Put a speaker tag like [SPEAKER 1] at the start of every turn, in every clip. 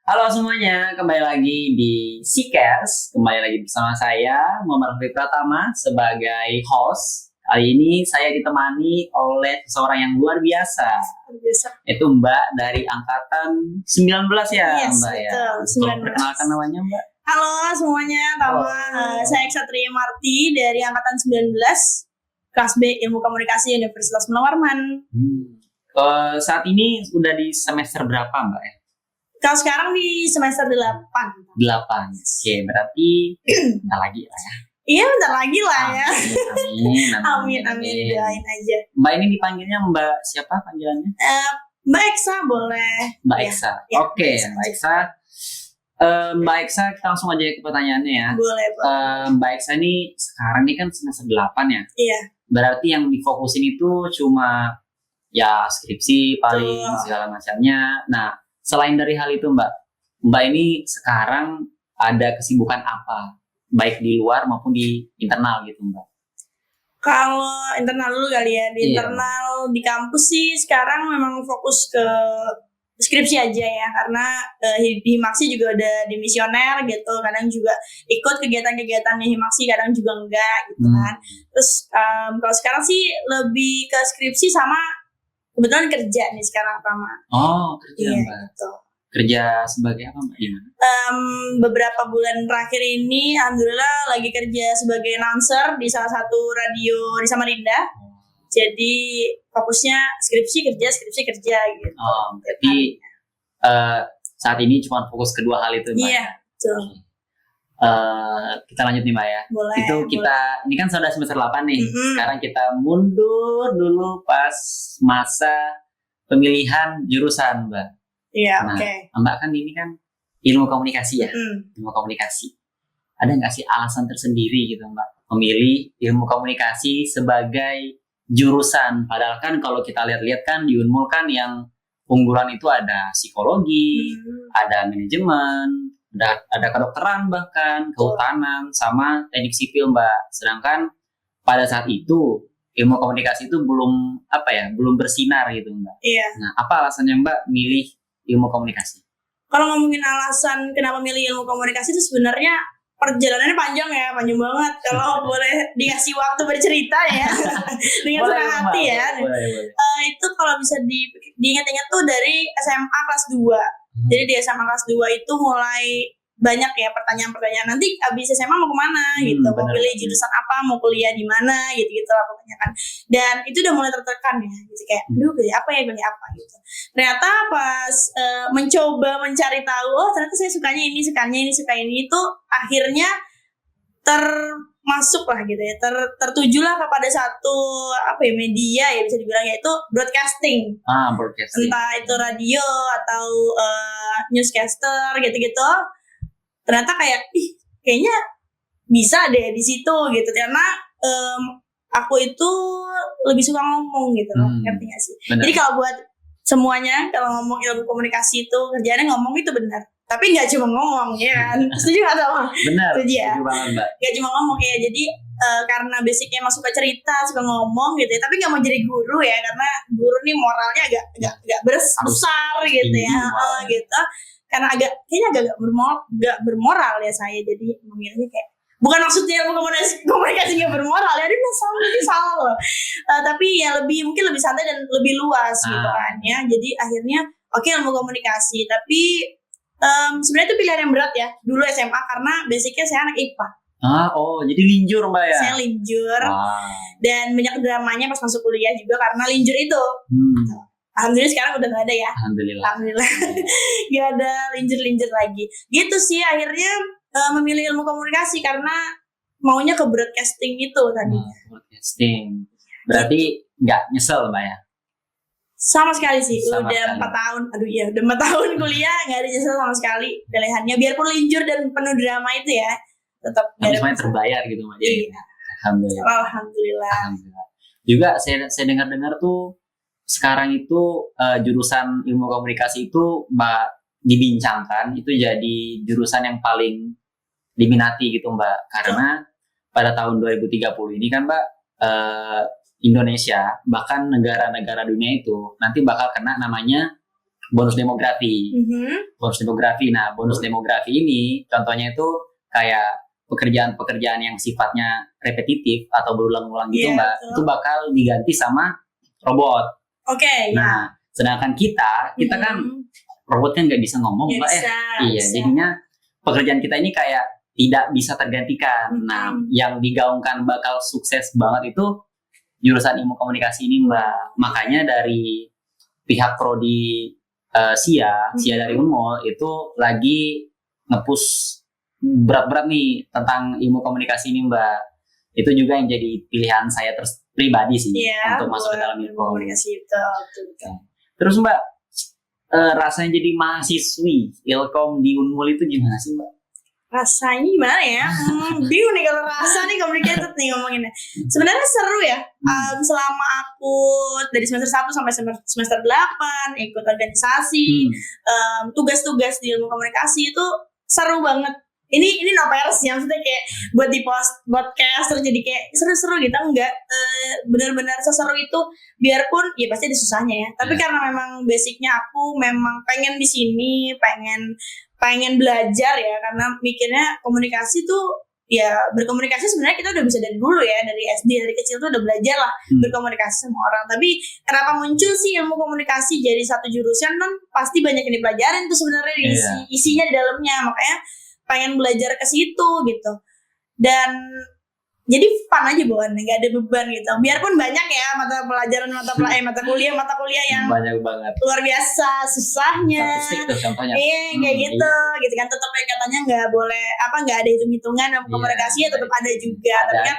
[SPEAKER 1] Halo semuanya, kembali lagi di Sikers. Kembali lagi bersama saya, Muhammad Raffi Pratama, sebagai host. Kali ini saya ditemani oleh seseorang yang luar biasa.
[SPEAKER 2] Biasa.
[SPEAKER 1] Itu Mbak dari angkatan 19 ya,
[SPEAKER 2] Yes,
[SPEAKER 1] Mbak ya.
[SPEAKER 2] betul,
[SPEAKER 1] Kalau
[SPEAKER 2] 19.
[SPEAKER 1] perkenalkan namanya Mbak.
[SPEAKER 2] Halo semuanya, Tama. Saya Ksatria Marti dari angkatan 19, kelas B Ilmu Komunikasi Universitas Munawarman.
[SPEAKER 1] Saat ini sudah di semester berapa Mbak ya?
[SPEAKER 2] Kalau sekarang di semester 8.
[SPEAKER 1] 8. Oke, berarti bentar lagi lah ya.
[SPEAKER 2] Iya, bentar lagi lah ya.
[SPEAKER 1] Amin.
[SPEAKER 2] Doain aja.
[SPEAKER 1] Mbak ini dipanggilnya Mbak siapa panggilannya?
[SPEAKER 2] Mbak Eksa boleh.
[SPEAKER 1] Mbak Eksa.
[SPEAKER 2] Ya,
[SPEAKER 1] Oke, Mbak Eksa. Mbak Eksa, kita langsung aja ke pertanyaannya ya.
[SPEAKER 2] Boleh.
[SPEAKER 1] Mbak Eksa ini sekarang ini kan semester 8 ya?
[SPEAKER 2] Iya.
[SPEAKER 1] Berarti yang difokusin itu cuma ya skripsi paling segala macamnya. Nah, selain dari hal itu Mbak ini sekarang ada kesibukan apa? Baik di luar maupun di internal gitu Mbak?
[SPEAKER 2] Kalau internal dulu kali ya. Di internal di kampus sih sekarang memang fokus ke skripsi aja ya. Karena di Himaksi juga ada di misioner gitu. Kadang juga ikut kegiatan-kegiatan di Himaksi, kadang juga enggak gitu kan. Terus kalau sekarang sih lebih ke skripsi sama kebetulan kerja nih sekarang Tama.
[SPEAKER 1] Oh, kerja
[SPEAKER 2] iya,
[SPEAKER 1] Mbak.
[SPEAKER 2] Gitu.
[SPEAKER 1] Kerja sebagai apa Mbak? Gimana?
[SPEAKER 2] Beberapa bulan terakhir ini alhamdulillah lagi kerja sebagai announcer di salah satu radio di Samarinda. Jadi fokusnya skripsi kerja gitu.
[SPEAKER 1] Oh, berarti saat ini cuma fokus kedua hal itu Mbak?
[SPEAKER 2] Iya, betul.
[SPEAKER 1] Kita lanjut nih Mbak ya.
[SPEAKER 2] Boleh.
[SPEAKER 1] Itu kita, ini kan sudah semester 8 nih. Sekarang kita mundur dulu pas masa pemilihan jurusan Mbak.
[SPEAKER 2] Iya,
[SPEAKER 1] nah,
[SPEAKER 2] oke.
[SPEAKER 1] Mbak kan ini kan ilmu komunikasi ya. Ilmu komunikasi. Ada nggak sih alasan tersendiri gitu Mbak memilih ilmu komunikasi sebagai jurusan? Padahal kan kalau kita lihat-lihat kan di Unmul kan yang unggulan itu ada psikologi, ada manajemen, ada kedokteran bahkan, kehutanan, sama teknik sipil Mbak. Sedangkan pada saat itu ilmu komunikasi itu belum bersinar gitu Mbak.
[SPEAKER 2] Iya.
[SPEAKER 1] Nah, apa alasannya Mbak milih ilmu komunikasi?
[SPEAKER 2] Kalau ngomongin alasan kenapa milih ilmu komunikasi itu sebenarnya perjalanannya panjang banget. Kalau boleh dikasih waktu bercerita ya, dengan senang hati ya.
[SPEAKER 1] Boleh.
[SPEAKER 2] Itu kalau bisa diingat-ingat tuh dari SMA kelas 2. Jadi di SMA kelas 2 itu mulai banyak ya pertanyaan-pertanyaan, nanti abis SMA mau kemana gitu, mau pilih jurusan apa, mau kuliah di mana gitu lah pokoknya kan. Dan itu udah mulai tertekan ya gitu, kayak aduh pilih apa gitu. Ternyata pas mencoba mencari tahu, oh ternyata saya sukanya ini itu akhirnya termasuk lah gitu ya, tertuju lah kepada satu media ya bisa dibilang, yaitu broadcasting.
[SPEAKER 1] Broadcasting.
[SPEAKER 2] Entah itu radio atau newscaster gitu-gitu. Ternyata kayaknya bisa deh di situ gitu, karena aku itu lebih suka ngomong gitu loh, ngerti gak sih?
[SPEAKER 1] Bener.
[SPEAKER 2] Jadi kalau buat semuanya, kalau ngomong ilmu komunikasi itu kerjaannya ngomong itu benar, tapi nggak cuma ngomong ya kan? Setuju nggak sama?
[SPEAKER 1] Benar.
[SPEAKER 2] Setuju
[SPEAKER 1] banget Mbak.
[SPEAKER 2] Nggak cuma ngomong ya, jadi karena basicnya emang suka cerita, suka ngomong gitu ya, tapi nggak mau jadi guru ya, karena guru nih moralnya agak besar gitu ya, gitu. Karena kayaknya agak bermoral ya saya, jadi memilihnya kayak, bukan maksudnya komunikasi gak bermoral ya, ini salah loh. Tapi ya mungkin lebih santai dan lebih luas gitu kan ya. Jadi akhirnya oke, ilmu komunikasi, tapi sebenarnya itu pilihan yang berat ya dulu SMA, karena basicnya saya anak IPA.
[SPEAKER 1] Jadi linjur Mbak ya?
[SPEAKER 2] Saya linjur. Dan banyak dramanya pas masuk kuliah juga karena linjur itu. Alhamdulillah sekarang udah gak ada ya. Alhamdulillah. Gak ada linjur-linjur lagi. Gitu sih akhirnya memilih ilmu komunikasi karena maunya ke broadcasting itu tadinya.
[SPEAKER 1] Broadcasting. Berarti gak nyesel Mbak ya?
[SPEAKER 2] Sama sekali sih. Udah 4 tahun. Udah 4 tahun kuliah gak ada nyesel sama sekali pilihannya. Biarpun linjur dan penuh drama itu ya, tetap.
[SPEAKER 1] Tapi semuanya terbayar gitu Mbak.
[SPEAKER 2] Iya. Alhamdulillah.
[SPEAKER 1] Juga saya dengar-dengar tuh sekarang itu jurusan ilmu komunikasi itu Mbak dibincangkan itu jadi jurusan yang paling diminati gitu Mbak, karena pada tahun 2030 ini kan Mbak Indonesia bahkan negara-negara dunia itu nanti bakal kena namanya bonus demografi. Bonus demografi. Nah, bonus demografi ini contohnya itu kayak pekerjaan-pekerjaan yang sifatnya repetitif atau berulang-ulang gitu, Mbak. Itu bakal diganti sama robot.
[SPEAKER 2] Oke.
[SPEAKER 1] Nah, sedangkan kita kan robot kan nggak bisa ngomong, Mbak ya. Iya, jadinya pekerjaan kita ini kayak tidak bisa tergantikan. Nah, yang digaungkan bakal sukses banget itu jurusan ilmu komunikasi ini, Mbak. Makanya dari pihak prodi SIA dari Unmul itu lagi nge-push berat-berat nih tentang ilmu komunikasi ini, Mbak. Itu juga yang jadi pilihan saya pribadi sih untuk masuk ke dalam ilmu komunikasi itu. Terus Mbak, rasanya jadi mahasiswi Ilkom di Unmul itu gimana sih, Mbak?
[SPEAKER 2] Rasanya gimana ya? Bingung nih kalau rasa nih complicated nih ngomonginnya. Sebenarnya seru ya. Selama aku dari semester 1 sampai semester 8 ikut organisasi, tugas-tugas di ilmu komunikasi itu seru banget. Ini no pers ya, maksudnya kayak buat di podcast terus jadi kayak seru-seru gitu, enggak, benar-benar seseru itu, biarpun ya pasti ada susahnya ya, tapi karena memang basicnya aku memang pengen di sini, pengen belajar ya, karena mikirnya komunikasi tuh ya, berkomunikasi sebenarnya kita udah bisa dari dulu ya, dari SD, dari kecil tuh udah belajar lah berkomunikasi sama orang. Tapi kenapa muncul sih ilmu komunikasi jadi satu jurusan, kan pasti banyak yang dipelajarin tuh sebenarnya isinya di dalamnya, makanya pengen belajar ke situ gitu. Dan jadi fun aja bukan, nggak ada beban gitu. Biarpun banyak ya mata kuliah yang
[SPEAKER 1] banyak banget,
[SPEAKER 2] luar biasa susahnya.
[SPEAKER 1] Statistik tuh contohnya.
[SPEAKER 2] Kayak gitu kan, tetap katanya nggak boleh nggak ada hitung-hitungan, komunikasi ya tetap ada juga. Tapi kan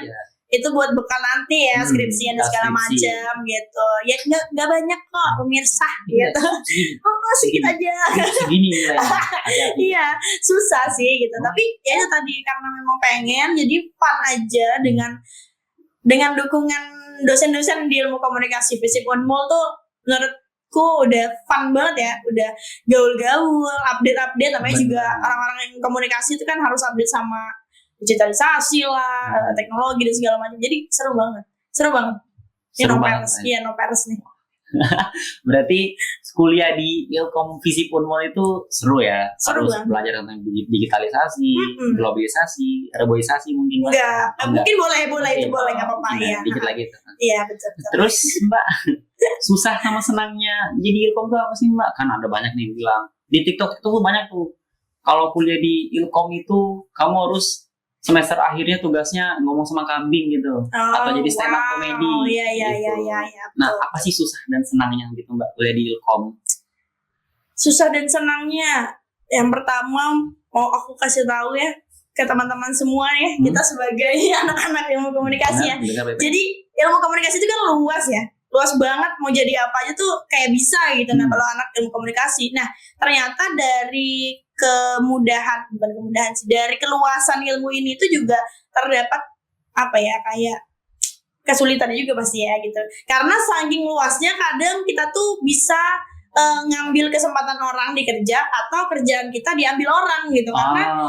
[SPEAKER 2] itu buat bekal nanti ya, skripsian dan segala macam gitu. Ya nggak banyak kok pemirsa gitu. Sedikit aja.
[SPEAKER 1] Segini ya.
[SPEAKER 2] Iya, susah sih gitu. Tapi ya itu tadi, karena memang pengen, jadi fun aja dengan dukungan dosen-dosen di ilmu komunikasi FISIP Unmul tuh, menurutku udah fun banget ya, udah gaul-gaul, update namanya juga orang-orang yang komunikasi itu kan harus update sama digitalisasi lah, teknologi dan segala macam. Jadi seru banget. Ini no pers nih.
[SPEAKER 1] Berarti kuliah di Ilkom FISIP Unmul itu seru ya?
[SPEAKER 2] Seru
[SPEAKER 1] harus belajar tentang digitalisasi, globalisasi, reboisasi mungkin.
[SPEAKER 2] Mungkin boleh itu boleh, nggak apa-apa ya.
[SPEAKER 1] Dikit lagi.
[SPEAKER 2] Iya, betul.
[SPEAKER 1] Terus Mbak, susah sama senangnya jadi Ilkom itu apa sih, Mbak? Kan ada banyak nih yang bilang di TikTok itu banyak tuh, kalau kuliah di Ilkom itu kamu harus semester akhirnya tugasnya ngomong sama kambing gitu, atau jadi stand up comedy.
[SPEAKER 2] Iya.
[SPEAKER 1] Nah, apa sih susah dan senangnya gitu, Mbak, kuliah di Ilkom?
[SPEAKER 2] Susah dan senangnya, yang pertama mau aku kasih tahu ya ke teman-teman semua ya, kita sebagai anak-anak ilmu komunikasi ya. Jadi ilmu komunikasi itu kan luas banget, mau jadi apa aja tuh kayak bisa gitu. Nah, kalau anak ilmu komunikasi, nah ternyata dari dari keluasan ilmu ini itu juga terdapat kayak kesulitannya juga pasti ya gitu. Karena saking luasnya kadang kita tuh bisa ngambil kesempatan orang di kerja, atau kerjaan kita diambil orang gitu. Karena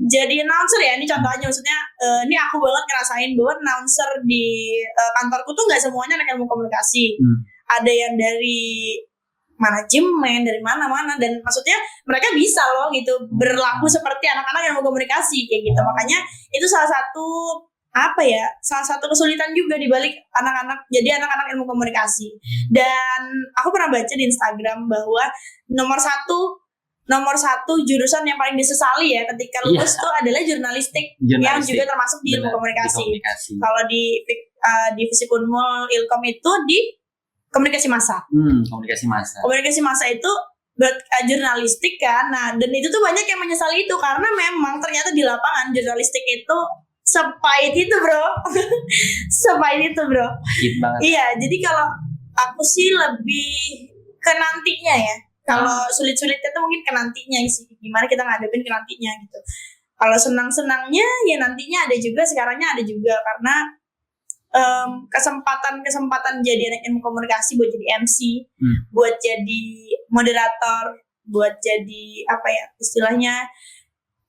[SPEAKER 2] jadi announcer ya, ini contohnya, maksudnya ini aku banget ngerasain bahwa announcer di kantorku tuh nggak semuanya anak ilmu komunikasi. Ada yang dari manajemen, dari mana-mana, dan maksudnya mereka bisa loh gitu berlaku seperti anak-anak yang mau komunikasi kayak gitu. Makanya itu salah satu kesulitan juga dibalik anak-anak jadi anak-anak ilmu komunikasi. Dan aku pernah baca di Instagram bahwa nomor satu jurusan yang paling disesali ya ketika lulus tuh adalah jurnalistik, yang juga termasuk di ilmu komunikasi. Kalau di FISIP Unmul Ilkom itu di komunikasi massa. Komunikasi massa itu jurnalistik kan. Nah, dan itu tuh banyak yang menyesali itu, karena memang ternyata di lapangan jurnalistik itu sepahit itu, Bro. Pahit banget. Iya, jadi kalau aku sih lebih ke nantinya ya. Kalau sulit-sulitnya tuh mungkin ke nantinya sih. Gimana kita ngadepin ke nantinya gitu. Kalau senang-senangnya ya nantinya ada juga, sekarangnya ada juga, karena kesempatan jadi anak ilmu komunikasi, buat jadi MC, buat jadi moderator, buat jadi istilahnya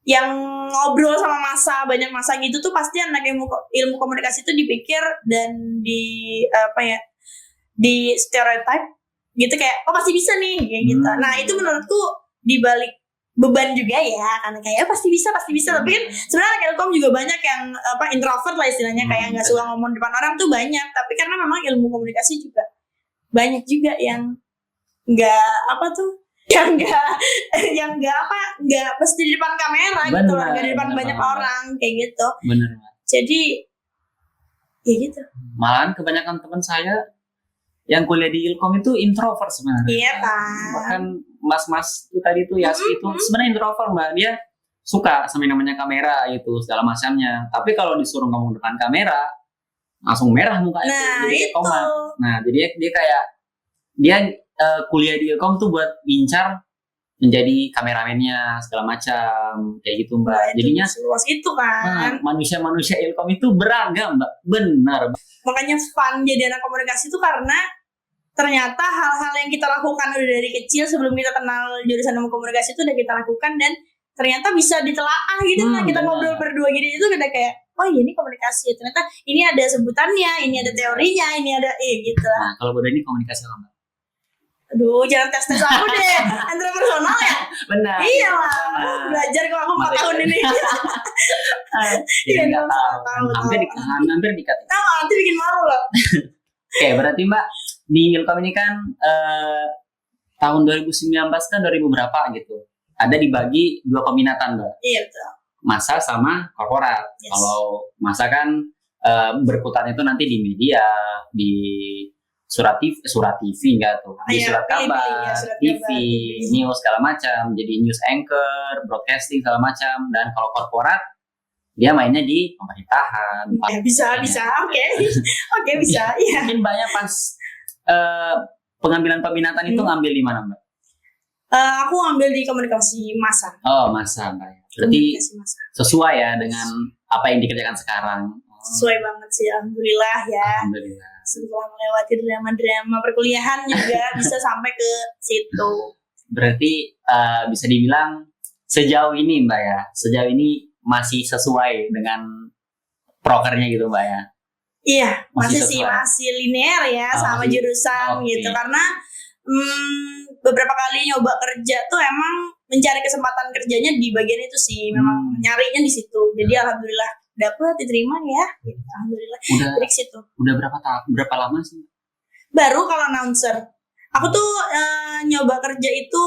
[SPEAKER 2] yang ngobrol sama banyak masa gitu tuh, pasti anak ilmu komunikasi itu dipikir dan di stereotype gitu, kayak oh pasti bisa nih kayak gitu. Nah itu menurutku dibalik beban juga ya, karena kayak pasti bisa tapi kan sebenarnya Ilkom juga banyak yang introvert lah istilahnya, kayak nggak suka ngomong depan orang tuh banyak, tapi karena memang ilmu komunikasi juga banyak juga yang nggak nggak pasti di depan kamera gitu loh, nggak di depan banyak orang kayak gitu.
[SPEAKER 1] Bener.
[SPEAKER 2] Jadi ya gitu.
[SPEAKER 1] Malahan kebanyakan teman saya yang kuliah di Ilkom itu introvert sebenarnya.
[SPEAKER 2] Iya kan.
[SPEAKER 1] Bahkan mas-mas itu tadi tuh Yaspi itu sebenarnya introvert Mbak. Dia suka sama yang namanya kamera gitu segala macamnya. Tapi kalau disuruh ngomong depan kamera langsung merah mukanya.
[SPEAKER 2] Nah
[SPEAKER 1] jadi
[SPEAKER 2] itu.
[SPEAKER 1] Nah jadi dia kayak dia kuliah di Ilkom tuh buat ngincar menjadi kameramennya segala macam kayak gitu Mbak.
[SPEAKER 2] Nah,
[SPEAKER 1] jadinya
[SPEAKER 2] luas itu kan.
[SPEAKER 1] Manusia-manusia Ilkom itu beragam Mbak. Benar.
[SPEAKER 2] Makanya fun jadi anak komunikasi itu karena ternyata hal-hal yang kita lakukan udah dari kecil sebelum kita kenal jurusan ilmu komunikasi itu udah kita lakukan, dan ternyata bisa ditelaah gitu lah. Kita ngobrol berdua gini itu udah kayak oh iya ini komunikasi, ternyata ini ada sebutannya, ini ada teorinya, ini ada gitu lah.
[SPEAKER 1] Nah kalau ini komunikasi apa Mbak?
[SPEAKER 2] Aduh jangan tes aku deh, antarpersonal ya.
[SPEAKER 1] Benar.
[SPEAKER 2] Iya lah, belajar kok aku 4 tahun ini.
[SPEAKER 1] Iya nggak tahu. Hampir dikatakan.
[SPEAKER 2] Tahu nanti bikin malu loh.
[SPEAKER 1] Oke, berarti Mbak di Ilkom ini kan tahun 2019 kan 2000 berapa gitu. Ada dibagi 2 peminatan Mbak.
[SPEAKER 2] Iya betul.
[SPEAKER 1] Massa sama korporat.
[SPEAKER 2] Yes.
[SPEAKER 1] Kalau massa kan berputar itu nanti di media, di surat TV enggak tuh, di surat kabar, TV, news segala macam. Jadi news anchor, broadcasting segala macam. Dan kalau korporat dia mainnya di pemerintahan.
[SPEAKER 2] Ya, bisa, oke, bisa. Iya.
[SPEAKER 1] Mungkin banyak pas pengambilan peminatan itu ngambil di mana Mbak?
[SPEAKER 2] Aku ngambil di komunikasi massa.
[SPEAKER 1] Oh massa Mbak. Berarti sesuai ya dengan apa yang dikerjakan sekarang.
[SPEAKER 2] Sesuai banget sih, alhamdulillah ya.
[SPEAKER 1] Alhamdulillah.
[SPEAKER 2] Setelah melewati drama-drama perkuliahan juga bisa sampai ke situ.
[SPEAKER 1] Berarti bisa dibilang sejauh ini Mbak ya, sejauh ini masih sesuai dengan prokernya gitu Mbak ya?
[SPEAKER 2] Iya, masih linear ya sama jurusan gitu. Karena beberapa kali nyoba kerja tuh emang mencari kesempatan kerjanya di bagian itu sih, memang nyarinya di situ. Jadi alhamdulillah dapat diterima ya. Alhamdulillah. Dari situ.
[SPEAKER 1] Udah berapa lama sih?
[SPEAKER 2] Baru kalau announcer. Aku tuh nyoba kerja itu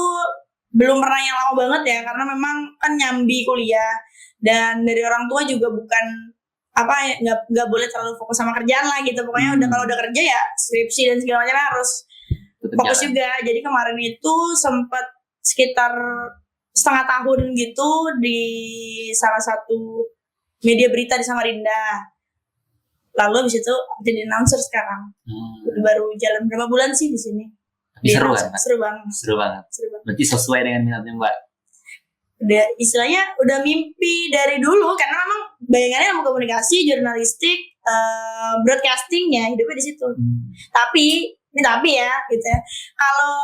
[SPEAKER 2] belum pernah yang lama banget ya, karena memang kan nyambi kuliah dan dari orang tua juga bukan nggak boleh terlalu fokus sama kerjaan lah gitu. Pokoknya udah kalau udah kerja ya skripsi dan segala macam harus fokus juga. Jadi kemarin itu sempat sekitar setengah tahun gitu di salah satu media berita di Samarinda. Lalu habis itu jadi announcer sekarang. Baru jalan berapa bulan sih di sini.
[SPEAKER 1] Seru kan?
[SPEAKER 2] Seru banget.
[SPEAKER 1] Berarti sesuai dengan minatnya Mbak.
[SPEAKER 2] Udah istilahnya udah mimpi dari dulu, karena memang bayangannya ilmu komunikasi, jurnalistik, broadcasting ya hidupnya di situ. Tapi ya gitu ya. Kalau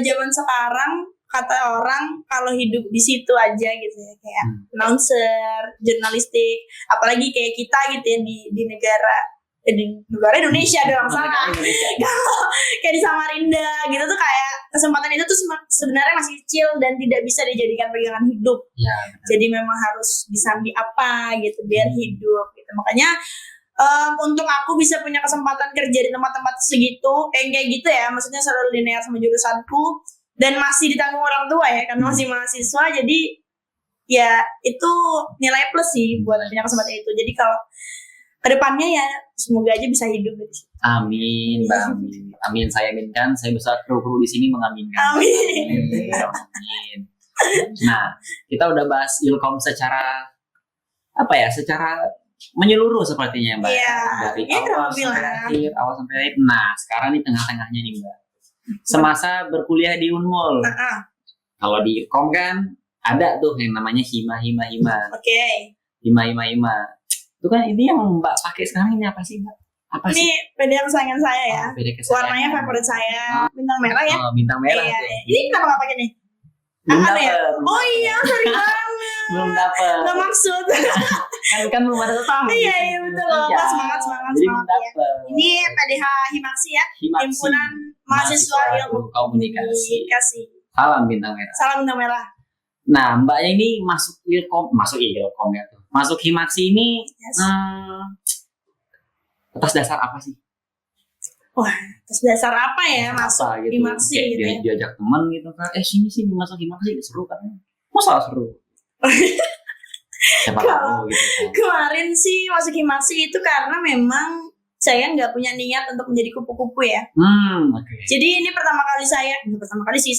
[SPEAKER 2] zaman sekarang kata orang kalau hidup di situ aja gitu ya, kayak announcer, jurnalistik, apalagi kayak kita gitu ya di negara Indonesia doang salah. Kalau kayak di Samarinda gitu tuh kayak kesempatan itu tuh sebenarnya masih kecil dan tidak bisa dijadikan pegangan hidup.
[SPEAKER 1] Ya,
[SPEAKER 2] jadi memang harus disambi apa gitu biar hidup gitu. Makanya untuk aku bisa punya kesempatan kerja di tempat-tempat segitu kayak gitu ya, maksudnya selalu linear sama jurusanku dan masih ditanggung orang tua ya, karena masih mahasiswa. Jadi ya itu nilai plus sih buat punya kesempatan itu. Jadi kalau kedepannya ya semoga aja bisa hidup di situ.
[SPEAKER 1] Amin, Mbak. Amin. Saya aminkan. Saya besar kru di sini mengaminkan.
[SPEAKER 2] Amin.
[SPEAKER 1] Nah, kita udah bahas Ilkom secara secara menyeluruh sepertinya Mbak.
[SPEAKER 2] Iya.
[SPEAKER 1] Dari awal sampai akhir. Nah, sekarang di tengah-tengahnya nih Mbak. Semasa berkuliah di Unmul. Kalau di Ilkom kan ada tuh yang namanya hima.
[SPEAKER 2] Oke.
[SPEAKER 1] Hima. Itu kan ini yang Mbak pakai sekarang ini apa sih Mbak? Apa
[SPEAKER 2] ini
[SPEAKER 1] sih?
[SPEAKER 2] beda kesayangan saya ya. Warnanya
[SPEAKER 1] kesayangan.
[SPEAKER 2] favorit saya. Bintang merah ya.
[SPEAKER 1] Bintang merah.
[SPEAKER 2] Iya. Ini kenapa nggak pakai nih?
[SPEAKER 1] Belum
[SPEAKER 2] ada ya?
[SPEAKER 1] dapet.
[SPEAKER 2] Oh iya, sorry banget.
[SPEAKER 1] Belum dapet.
[SPEAKER 2] Nggak maksud.
[SPEAKER 1] kan belum ada tamu.
[SPEAKER 2] Iya betul loh. Semangat
[SPEAKER 1] Jadi
[SPEAKER 2] ya. Ini PDH Himaksi ya. Himpunan mahasiswa ilmu komunikasi.
[SPEAKER 1] Salam bintang merah.
[SPEAKER 2] Salam bintang merah.
[SPEAKER 1] Nah, Mbaknya ini masuk Ilkom ya tuh. Masuk Himaksi ini atas dasar apa sih?
[SPEAKER 2] Wah, atas dasar apa ya masuk
[SPEAKER 1] gitu?
[SPEAKER 2] Himaksi gitu ya?
[SPEAKER 1] Diajak teman gitu kan, sini masuk Himaksi seru kan? Masa seru? Siapa tahu gitu.
[SPEAKER 2] Kemarin sih masuk Himaksi itu karena memang saya nggak punya niat untuk menjadi kupu-kupu ya.
[SPEAKER 1] Okay.
[SPEAKER 2] Jadi ini pertama kali saya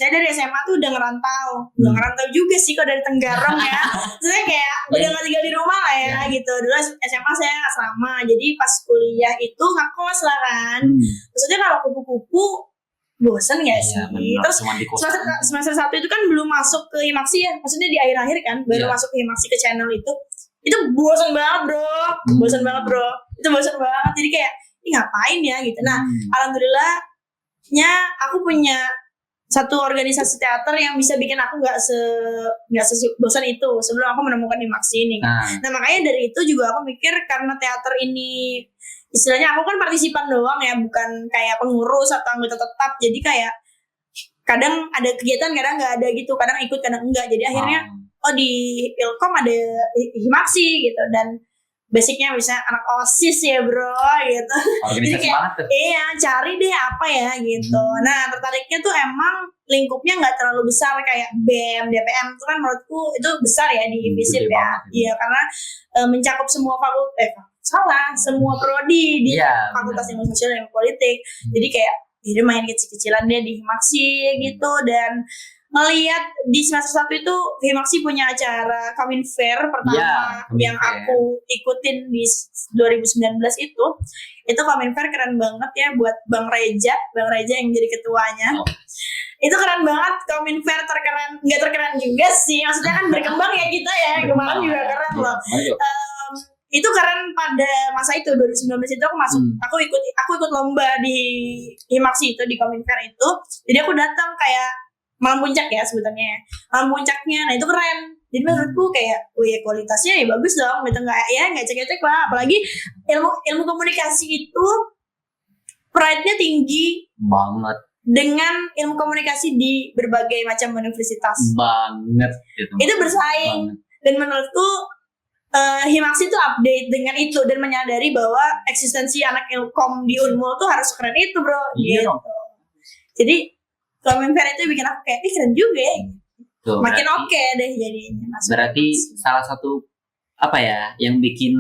[SPEAKER 2] dari SMA tuh udah ngerantau juga sih kok dari Tenggarong ya. Saya kayak udah nggak tinggal di rumah lah ya gitu. Dulu SMA saya asrama, jadi pas kuliah itu ngekos lah kan. Maksudnya kalau kupu-kupu bosan gak sih? Terus semester 1 itu kan belum masuk ke Himaksi ya. Maksudnya di akhir-akhir kan baru masuk ke Himaksi ke channel itu. Itu bosan banget bro. Itu bosan banget. Jadi kayak ini ngapain ya gitu. Nah alhamdulillahnya aku punya satu organisasi teater yang bisa bikin aku nggak bosan itu sebelum aku menemukan Himaksi ini. Nah makanya dari itu juga aku mikir karena teater ini istilahnya aku kan partisipan doang ya, bukan kayak pengurus atau anggota tetap. Jadi kayak kadang ada kegiatan, kadang nggak ada gitu, kadang ikut, kadang enggak. Jadi akhirnya di Ilkom ada Himaksi gitu, dan basicnya misalnya anak OSIS ya bro gitu. Jadi kayak cari deh apa ya gitu. Nah tertariknya tuh emang lingkupnya nggak terlalu besar kayak BEM, DPM itu kan menurutku itu besar ya di FISIP ya. Iya karena mencakup semua semua prodi di Fakultas Ilmu Sosial dan Politik. Jadi kayak dia main kecil-kecilan dia di Himaksi gitu. Dan ngelihat di semester 1 itu Himaksi punya acara Kawin Fair pertama yang aku ikutin di 2019 itu Kawin Fair keren banget ya buat Bang Reja yang jadi ketuanya. Itu keren banget, Kawin Fair nggak terkeren juga sih, maksudnya kan berkembang ya kita ya, kemarin juga keren loh. Itu keren pada masa itu 2019 itu aku ikut lomba di Himaksi itu di Kawin Fair itu. Jadi aku datang kayak malam puncak ya sebutannya, malam puncaknya. Nah itu keren. Jadi menurutku kayak, kualitasnya ya bagus dong, gitu nggak cek-cek lah. Apalagi ilmu komunikasi itu pride-nya tinggi
[SPEAKER 1] banget
[SPEAKER 2] dengan ilmu komunikasi di berbagai macam universitas.
[SPEAKER 1] Banget.
[SPEAKER 2] Itu bersaing. Dan menurutku Himaksi itu update dengan itu dan menyadari bahwa eksistensi anak ilkom di Unmul tuh harus keren itu bro. Gitu. Jadi Kawin Fair itu bikin aku kayak keren juga ya. Makin oke deh jadinya.
[SPEAKER 1] Berarti salah satu apa ya yang bikin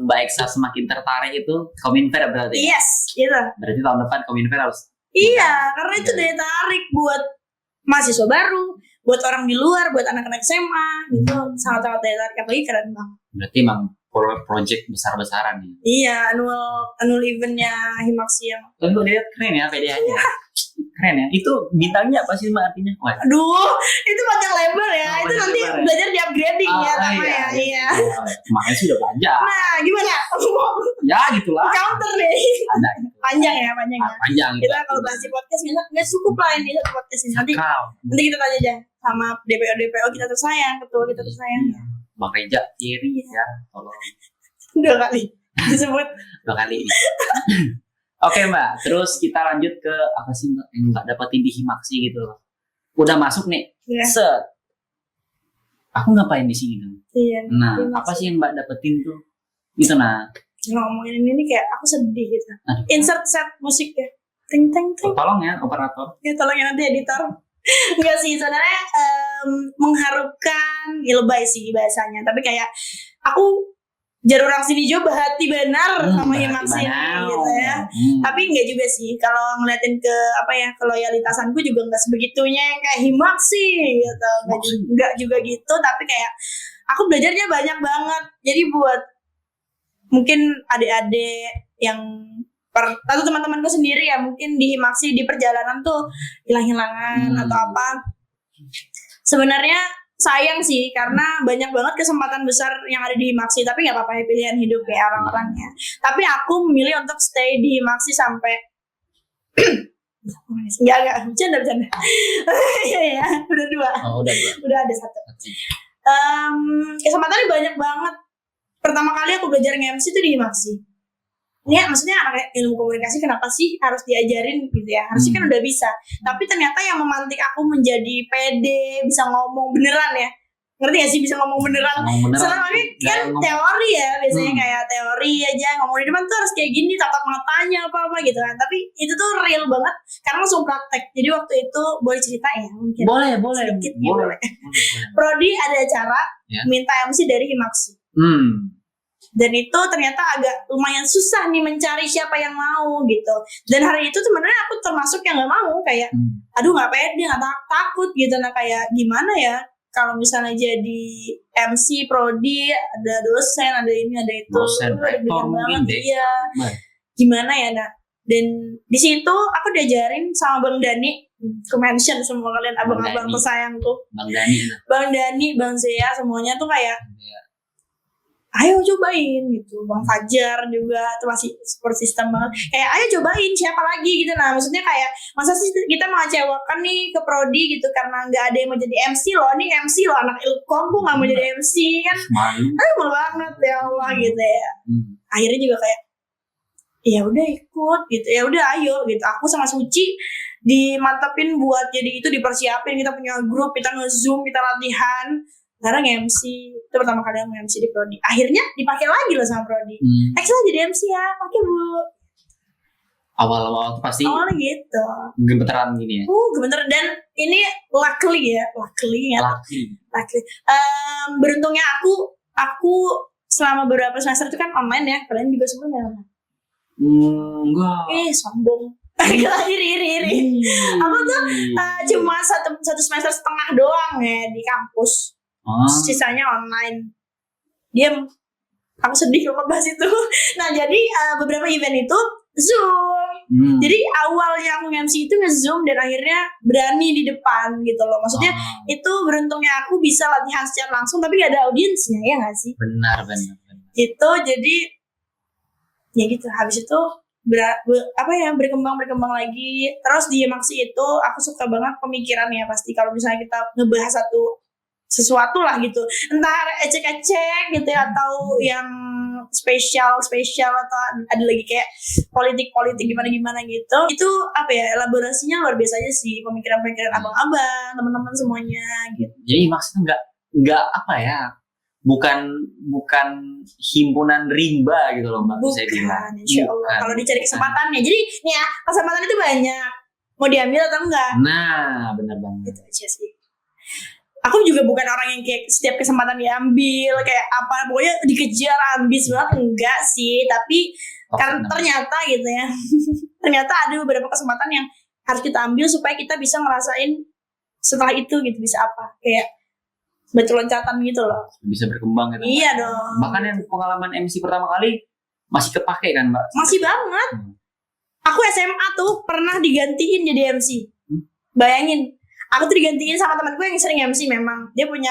[SPEAKER 1] Mbak Eksa semakin tertarik itu Kawin Fair berarti.
[SPEAKER 2] Yes, gitu.
[SPEAKER 1] Berarti tahun depan Kawin Fair harus.
[SPEAKER 2] Iya, karena itu daya tarik buat mahasiswa baru, buat orang di luar, buat anak-anak SMA gitu. Sangat-sangat daya tarik, apalagi keren banget.
[SPEAKER 1] Berarti emang project besar-besaran nih.
[SPEAKER 2] Iya, annual eventnya Himaksi yang.
[SPEAKER 1] Untuk lihat keren ya PDA-nya. Keren ya. Itu bintangnya apa sih Mbak artinya?
[SPEAKER 2] Aduh, itu panjang lebar ya. Itu nanti belajar di upgrading ya sama ya. Iya.
[SPEAKER 1] Makanya sih udah belajar.
[SPEAKER 2] Nah, gimana?
[SPEAKER 1] Ya gitulah.
[SPEAKER 2] Counter deh.
[SPEAKER 1] Ada.
[SPEAKER 2] Panjang ya.
[SPEAKER 1] Panjang.
[SPEAKER 2] Kita kalau bahas di podcast nggak cukup lah ini satu podcast ini. Nanti kita tanya aja sama DPO kita tersayang, ketua kita tersayang.
[SPEAKER 1] Bang Reja, Thierry ya, tolong.
[SPEAKER 2] 2 kali disebut.
[SPEAKER 1] 2 kali. Oke Mbak, terus kita lanjut ke apa sih Mbak yang Mbak dapetin di Himaksi gitu loh. Udah masuk nih, set. Aku ngapain di sini tuh?
[SPEAKER 2] Iya.
[SPEAKER 1] Nah, apa sih yang Mbak dapetin tuh? Gitu nah.
[SPEAKER 2] Ngomongin ini kayak aku sedih gitu. Insert set musik ya. Ting ting ting.
[SPEAKER 1] Tolong ya operator.
[SPEAKER 2] Ya tolong ya nanti editor. Enggak sih sebenarnya mengharukan, lebay sih bahasanya. Tapi kayak aku jar orang sini juga hati benar sama Himaksi gitu ya. Tapi enggak juga sih kalau ngeliatin ke ke loyalitasanku juga enggak sebegitunya yang kayak Himaksi gitu. Enggak juga gitu, tapi kayak aku belajarnya banyak banget. Jadi buat mungkin adik-adik yang atau teman-temanku sendiri ya mungkin di Himaksi di perjalanan tuh hilang-hilangan atau apa. Sebenarnya sayang sih karena banyak banget kesempatan besar yang ada di Himaksi, tapi nggak apa-apa ya pilihan hidup ya orang-orangnya. Tapi aku memilih untuk stay di Himaksi sampai enggak bercanda. Ya udah 2. Udah ada 1. Kesempatannya banyak banget. Pertama kali aku belajar nge-MC itu di Himaksi. Ya maksudnya anak ilmu komunikasi kenapa sih harus diajarin gitu ya, harusnya kan udah bisa. Tapi ternyata yang memantik aku menjadi pede, bisa ngomong beneran ya, ngerti gak sih, bisa ngomong beneran. Selama ini kan teori ya biasanya, kayak teori aja, ngomong di depan tuh harus kayak gini, tatap matanya apa-apa gitu kan. Tapi itu tuh real banget karena langsung praktek. Jadi waktu itu boleh cerita ya mungkin? Boleh sedikit boleh. Prodi ada acara minta MC dari Himaksi. Dan itu ternyata agak lumayan susah nih mencari siapa yang mau gitu. Dan hari itu sebenarnya aku termasuk yang nggak mau, kayak aduh nggak pede, nggak takut gitu. Nah kayak gimana ya kalau misalnya jadi MC prodi, ada dosen, ada ini, ada itu,
[SPEAKER 1] dosen, rektor mungkin deh.
[SPEAKER 2] Iya. Gimana ya, nah. Dan di situ aku diajarin sama Bang Dani, aku mention semua kalian abang-abang tersayangku. Bang Dani, Bang Zea, semuanya tuh kayak ayo cobain gitu. Bang Fajar juga tuh masih support system banget, kayak ayo cobain siapa lagi gitu. Nah maksudnya kayak masa sih kita mengecewakan nih ke prodi gitu karena nggak ada yang mau jadi MC loh, nih MC loh anak ilkom kok nggak mau jadi MC kan, malu banget ya Allah gitu ya. Akhirnya juga kayak ya udah ikut gitu, ya udah ayo gitu. Aku sama Suci dimantepin buat jadi itu, dipersiapin, kita punya grup, kita nge-zoom, kita latihan. Sekarang MC, itu pertama kali aku MC di prodi. Akhirnya dipakai lagi loh sama prodi. Excel jadi MC ya, pakai Bu.
[SPEAKER 1] Awal-awal pasti.
[SPEAKER 2] Awalnya gitu.
[SPEAKER 1] Gemeteran gini ya.
[SPEAKER 2] Gemeteran, dan ini luckily. Beruntungnya aku selama beberapa semester itu kan online ya. Kalian juga sebelumnya online.
[SPEAKER 1] Enggak.
[SPEAKER 2] Sombong. iri. Aku tuh cuma satu semester setengah doang ya di kampus. Sisanya online. Diam. Aku sedih kalau bahas itu. Nah jadi beberapa event itu Zoom. Jadi awalnya aku MC itu nge-Zoom dan akhirnya berani di depan gitu loh. Maksudnya itu beruntungnya aku bisa latihan secara langsung tapi gak ada audiensnya, ya gak sih?
[SPEAKER 1] Benar.
[SPEAKER 2] Gitu, jadi ya gitu. Habis itu berkembang lagi. Terus di Himaksi itu aku suka banget pemikirannya. Pasti kalau misalnya kita ngebahas sesuatu lah gitu, entah ecek-ecek gitu ya, atau yang spesial atau ada lagi kayak politik gimana gitu, itu apa ya, elaborasinya luar biasa aja sih, pemikiran abang-abang, teman-teman semuanya gitu.
[SPEAKER 1] Jadi maksudnya nggak apa ya, bukan himpunan rimba gitu loh Mbak.
[SPEAKER 2] Bukan, insya Allah. Kalau dicari kesempatannya, jadi nih ya, kesempatan itu banyak, mau diambil atau enggak.
[SPEAKER 1] Nah benar banget.
[SPEAKER 2] Itu aja sih. Aku juga bukan orang yang kayak setiap kesempatan diambil, kayak apa pokoknya dikejar ambis banget, enggak sih. Tapi karena ternyata gitu ya, ternyata ada beberapa kesempatan yang harus kita ambil supaya kita bisa ngerasain setelah itu gitu, bisa apa, kayak batu loncatan gitu loh, bisa
[SPEAKER 1] berkembang gitu.
[SPEAKER 2] Iya dong.
[SPEAKER 1] Bahkan yang pengalaman MC pertama kali masih kepake kan Mbak?
[SPEAKER 2] Masih banget. Aku SMA tuh pernah digantiin jadi MC. Bayangin. Aku tuh digantiin sama temanku yang sering MC memang. Dia punya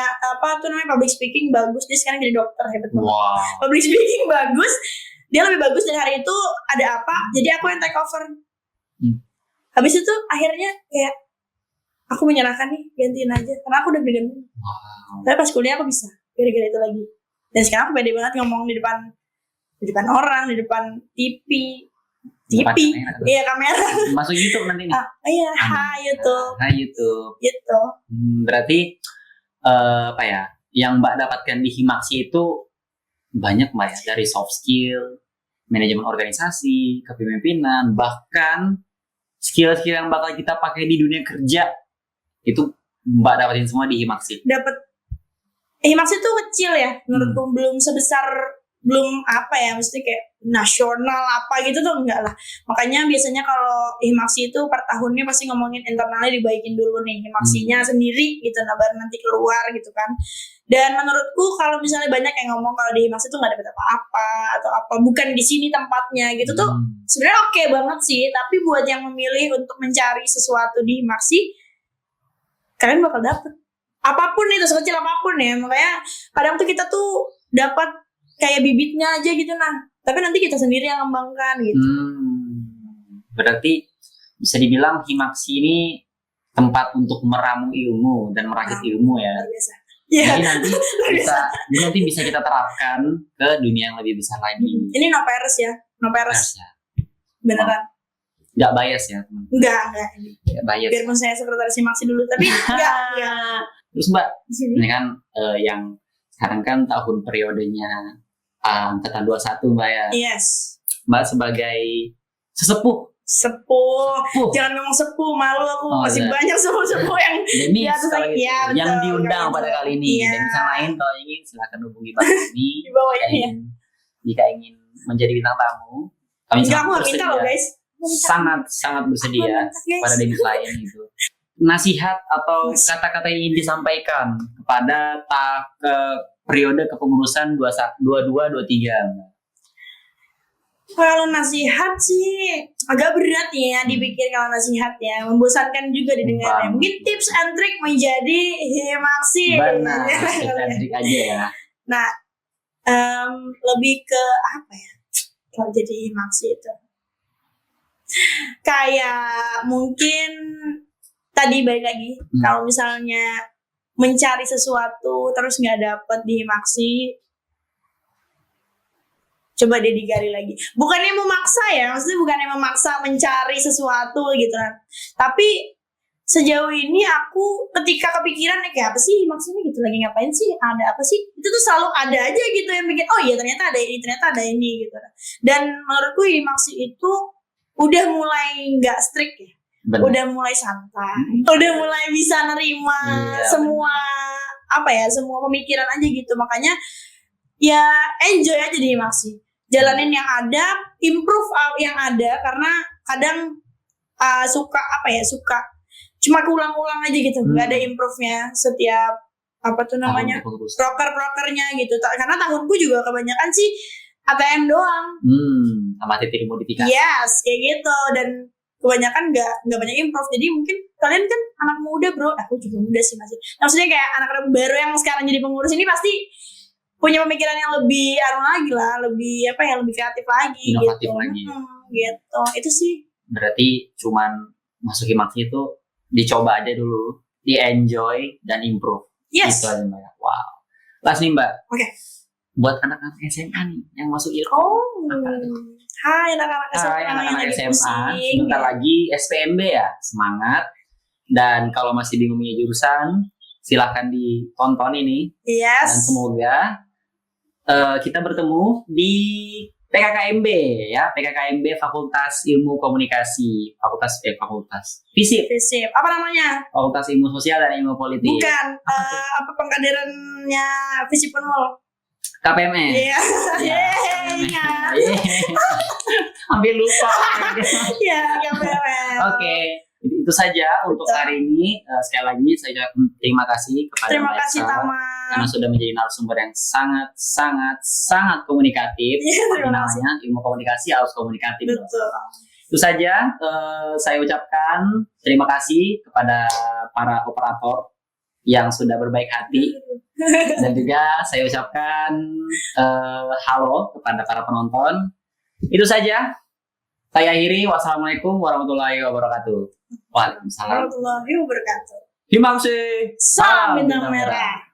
[SPEAKER 2] public speaking bagus. Dia sekarang jadi dokter, hebat banget.
[SPEAKER 1] Wow.
[SPEAKER 2] Public speaking bagus. Dia lebih bagus dari hari itu ada apa. Jadi aku yang take over. Habis itu akhirnya kayak aku menyerahkan nih, gantiin aja. Karena aku udah digantiin. Wow. Tapi pas kuliah aku bisa. Gara-gara itu lagi. Dan sekarang aku pede banget ngomong di depan orang, di depan TV. Iya kamera.
[SPEAKER 1] Masuk YouTube nanti nih.
[SPEAKER 2] Iya, YouTube. Gitu.
[SPEAKER 1] Berarti apa ya? Yang Mbak dapatkan di Himaksi itu banyak Mbak ya, dari soft skill, manajemen organisasi, kepemimpinan, bahkan skill-skill yang bakal kita pakai di dunia kerja itu Mbak dapatin semua di Himaksi.
[SPEAKER 2] Dapat. Himaksi tuh kecil ya, menurutku belum apa ya, mesti kayak nasional apa gitu tuh enggak lah. Makanya biasanya kalau Himaksi itu per tahunnya pasti ngomongin internalnya dibaikin dulu nih, Himaksinya sendiri gitu, nah baru nanti keluar gitu kan. Dan menurutku kalau misalnya banyak yang ngomong kalau di Himaksi tuh nggak dapet apa-apa atau apa, bukan di sini tempatnya gitu tuh sebenarnya oke banget sih. Tapi buat yang memilih untuk mencari sesuatu di Himaksi, kalian bakal dapet apapun itu, sekecil apapun ya. Makanya kadang tuh kita tuh dapat kayak bibitnya aja gitu, nah tapi nanti kita sendiri yang ngembangkan gitu.
[SPEAKER 1] Berarti bisa dibilang Himaksi ini tempat untuk meramu ilmu dan merakit ilmu ya.
[SPEAKER 2] Luar biasa.
[SPEAKER 1] Jadi nanti bisa kita terapkan ke dunia yang lebih besar lagi.
[SPEAKER 2] Ini no virus ya, no peres.
[SPEAKER 1] Ya.
[SPEAKER 2] Beneran.
[SPEAKER 1] Nggak bias ya teman.
[SPEAKER 2] Enggak.
[SPEAKER 1] Nggak bias.
[SPEAKER 2] Biarpun saya sekretaris Himaksi dulu, tapi enggak.
[SPEAKER 1] Terus Mbak, ini kan yang sekarang kan tahun periodenya angkatan 21 Mbak ya.
[SPEAKER 2] Yes.
[SPEAKER 1] Mbak sebagai sesepuh.
[SPEAKER 2] Jangan ngomong sepuh, malu aku. Masih banyak sepuh yang
[SPEAKER 1] di atas
[SPEAKER 2] gitu.
[SPEAKER 1] Yang diundang pada kali ini. Dan bisa lain kalau ingin silakan hubungi Mbak ini.
[SPEAKER 2] Di bawah ini ya.
[SPEAKER 1] Jika ingin menjadi bintang tamu, kami sangat
[SPEAKER 2] minta loh guys.
[SPEAKER 1] Sangat bersedia pada Demis lain gitu. Nasihat atau kata-kata yang ingin disampaikan kepada periode kepengurusan 22-23.
[SPEAKER 2] Kalau nasihat sih agak berat ya dipikir kalau nasihat ya, membosankan juga didengarnya. Mungkin tips and trick menjadi Himaksi.
[SPEAKER 1] Benar, tips and trick aja ya.
[SPEAKER 2] Nah, lebih ke apa ya? Kalau jadi Himaksi itu kayak mungkin tadi balik lagi, kalau misalnya mencari sesuatu terus nggak dapet di Himaksi, coba deh digali lagi. Bukannya memaksa ya, maksudnya bukannya memaksa mencari sesuatu gitu kan. Tapi sejauh ini aku ketika kepikiran kayak apa sih Himaksi ini gitu, lagi ngapain sih, ada apa sih, itu tuh selalu ada aja gitu yang bikin oh iya ternyata ada ini gitu. Dan menurutku Himaksi itu udah mulai nggak strict ya. Bener. Udah mulai santai, udah mulai bisa nerima semua semua pemikiran aja gitu. Makanya ya enjoy aja di Himaksi. Jalanin yang ada, improve yang ada, karena kadang suka cuma ulang-ulang aja gitu, nggak ada improve-nya setiap proker-prokernya gitu. Karena tahunku juga kebanyakan sih ATM doang.
[SPEAKER 1] Sama titik modifikasi.
[SPEAKER 2] Yes, kayak gitu. Dan kebanyakan nggak banyak improve. Jadi mungkin kalian kan anak muda bro, aku juga muda sih masih. Maksudnya kayak anak-anak baru yang sekarang jadi pengurus ini pasti punya pemikiran yang lebih lebih kreatif lagi,
[SPEAKER 1] inovatif
[SPEAKER 2] gitu.
[SPEAKER 1] lagi.
[SPEAKER 2] Gitu. Itu sih.
[SPEAKER 1] Berarti cuman masuk Himaksi itu dicoba aja dulu, di-enjoy dan improve.
[SPEAKER 2] Yes.
[SPEAKER 1] Itu aja Mbak. Wow. Last nih Mbak.
[SPEAKER 2] Oke.
[SPEAKER 1] Buat anak-anak SMA nih yang masuk ILKO.
[SPEAKER 2] Hai anak-anak SMA.
[SPEAKER 1] Sebentar lagi SPMB ya. Semangat. Dan kalau masih bingung punya jurusan, silahkan ditonton ini.
[SPEAKER 2] Yes.
[SPEAKER 1] Dan semoga kita bertemu di PKKMB ya, PKKMB Fakultas Ilmu Komunikasi, Fakultas FISIP.
[SPEAKER 2] Apa namanya?
[SPEAKER 1] Fakultas Ilmu Sosial dan Ilmu Politik.
[SPEAKER 2] Bukan, apa pengkaderannya FISIP Unmul?
[SPEAKER 1] KPMS.
[SPEAKER 2] Iya.
[SPEAKER 1] Ingat. Hampir lupa.
[SPEAKER 2] Iya, KPMS.
[SPEAKER 1] Oke. Itu saja untuk hari ini. Sekali lagi saya ucapkan terima kasih kepada
[SPEAKER 2] Mbak Elsa
[SPEAKER 1] karena sudah menjadi narasumber yang sangat komunikatif. Namanya ilmu komunikasi harus komunikatif.
[SPEAKER 2] Betul.
[SPEAKER 1] Itu saja saya ucapkan terima kasih kepada para operator yang sudah berbaik hati, dan juga saya ucapkan halo kepada para penonton. Itu saja. Saya akhiri. Wassalamualaikum warahmatullahi wabarakatuh. Waalaikumsalam
[SPEAKER 2] warahmatullahi wabarakatuh.
[SPEAKER 1] Himaksi.
[SPEAKER 2] Salam bintang merah.